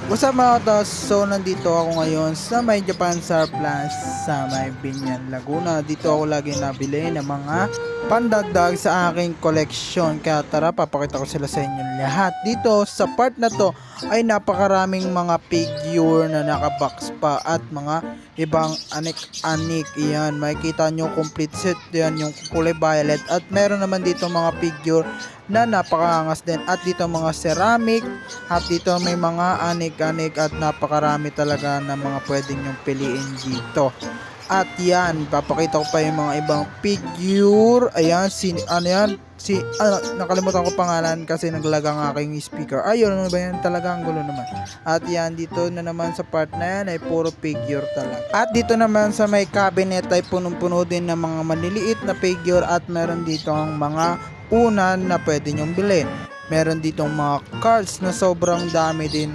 What's up mga katos? So nandito ako ngayon sa may Japan Surplus sa may Binyan, Laguna. Dito ako lagi nabili ng mga pandagdag sa aking koleksyon. Kaya tara, papakita ko sila sa inyo lahat. Dito sa part na to ay napakaraming mga figure na nakabox pa at mga ibang anik-anik. Iyan, makikita nyo complete set. Yan yung kulay violet. At meron naman dito mga figure na napakaangas din. At dito mga ceramic. At dito may mga anik-anik at napakarami talaga ng mga pwedeng nyong piliin dito. At yan, papakita ko pa yung mga ibang figure. Ayan, nakalimutan ko pangalan kasi naglaga ang aking speaker. Ayun, ano ba yan? Talaga ang gulo naman. At yan, dito na naman sa part na yan ay puro figure talaga. At dito naman sa may cabinet ay punong-puno din ng mga maliliit na figure at meron dito ang mga unan na pwede nyong bilhin. Meron ditong mga cards na sobrang dami din na